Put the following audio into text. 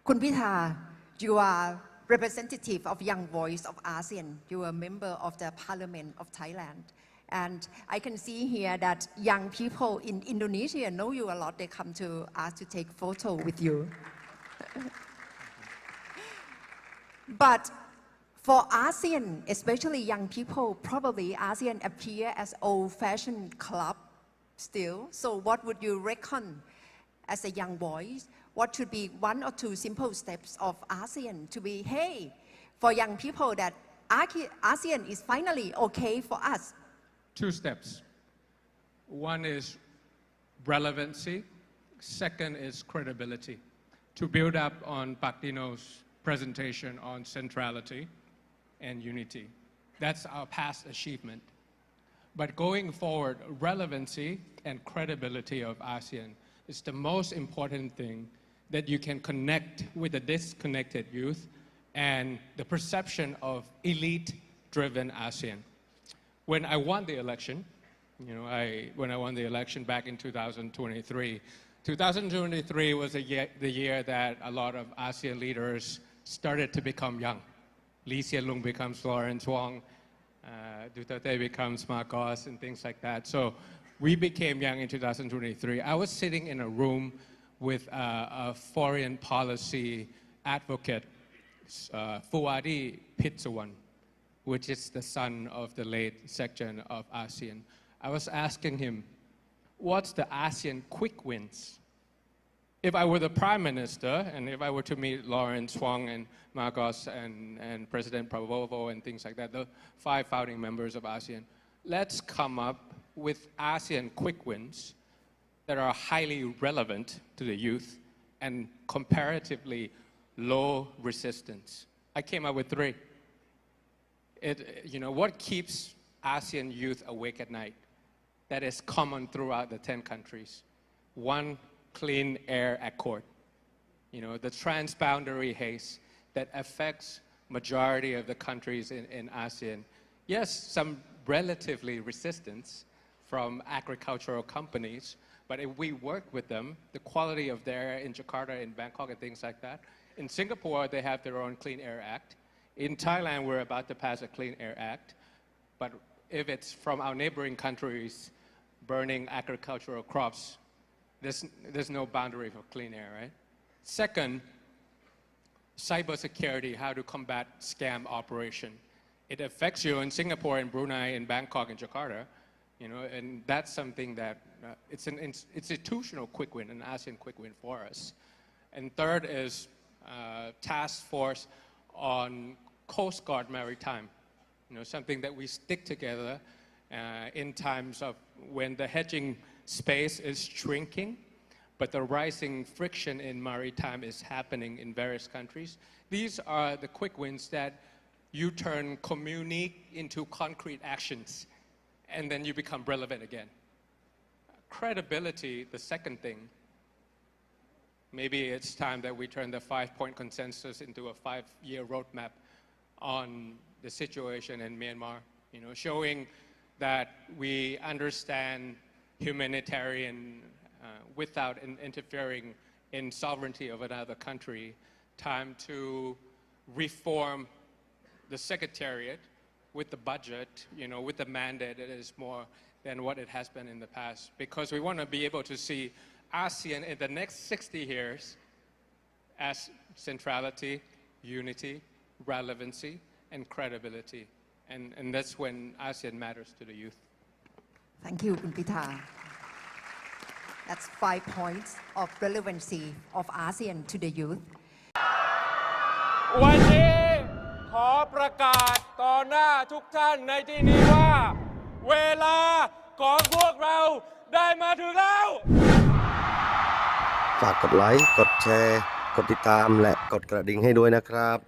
คุณพิธา you are representative of Young Voice of ASEAN. You are a member of the Parliament of Thailand. And I can see here that young people in Indonesia know you a lot. They come to ask to take photo with you. But for ASEAN, especially young people, probably ASEAN appear as old-fashioned club still. So what would you reckon as a young voice? What should be one or two simple steps of ASEAN to be, hey, for young people that ASEAN is finally okay for us? 2 steps. One is relevancy. Second is credibility. To build up on Pakdino's presentation on centrality and unity. That's our past achievement. But going forward, relevancy and credibility of ASEAN is the most important thing that you can connect with the disconnected youth and the perception of elite-driven ASEAN. When I won the election, when I won the election back in 2023, 2023 was the year that a lot of ASEAN leaders started to become young. Lee Hsien Loong becomes Lawrence Wong, Duterte becomes Marcos, and things like that. So we became young in 2023. I was sitting in a room with a foreign policy advocate, Fuwadi Pitsuwan, which is the son of the late section of ASEAN. I was asking him, what's the ASEAN quick wins? If I were the prime minister, and if I were to meet Lawrence Wong and Marcos and President Prabowo and things like that, the 5 founding members of ASEAN, let's come up with ASEAN quick wins that are highly relevant to the youth and comparatively low resistance. I came up with 3. What keeps ASEAN youth awake at night? That is common throughout the 10 countries. 1, Clean Air Accord. The transboundary haze that affects majority of the countries in ASEAN. Yes, some relatively resistance from agricultural companies, but if we work with them, the quality of the air in Jakarta, in Bangkok, and things like that. In Singapore, they have their own Clean Air Act. In Thailand, we're about to pass a Clean Air Act. But if it's from our neighboring countries burning agricultural crops, there's no boundary for clean air, right? Second, cybersecurity, how to combat scam operation. It affects you in Singapore, in Brunei, in Bangkok, in Jakarta, and that's something that it's an institutional quick win, an ASEAN quick win for us. And third is task force on Coast Guard maritime, something that we stick together in times of when the hedging space is shrinking, but the rising friction in maritime is happening in various countries. These are the quick wins that you turn communique into concrete actions, and then you become relevant again. Credibility, the second thing. Maybe it's time that we turn the 5-point consensus into a 5-year roadmap on the situation in Myanmar, showing that we understand humanitarian without interfering in sovereignty of another country. Time to reform the secretariat with the budget, with the mandate that is more than what it has been in the past. Because we want to be able to see ASEAN in the next 60 years as centrality, unity, relevancy, and credibility. And that's when ASEAN matters to the youth. Thank you, Kun Pitha. That's 5 points of relevancy of ASEAN to the youth. วันนี้ขอประกาศต่อหน้าทุกท่านในที่นี้ว่าเวลาของพวกเราได้มาถึงแล้ว ฝากกดไลค์ กดแชร์ กดติดตามและกดกระดิ่งให้ด้วยนะครับ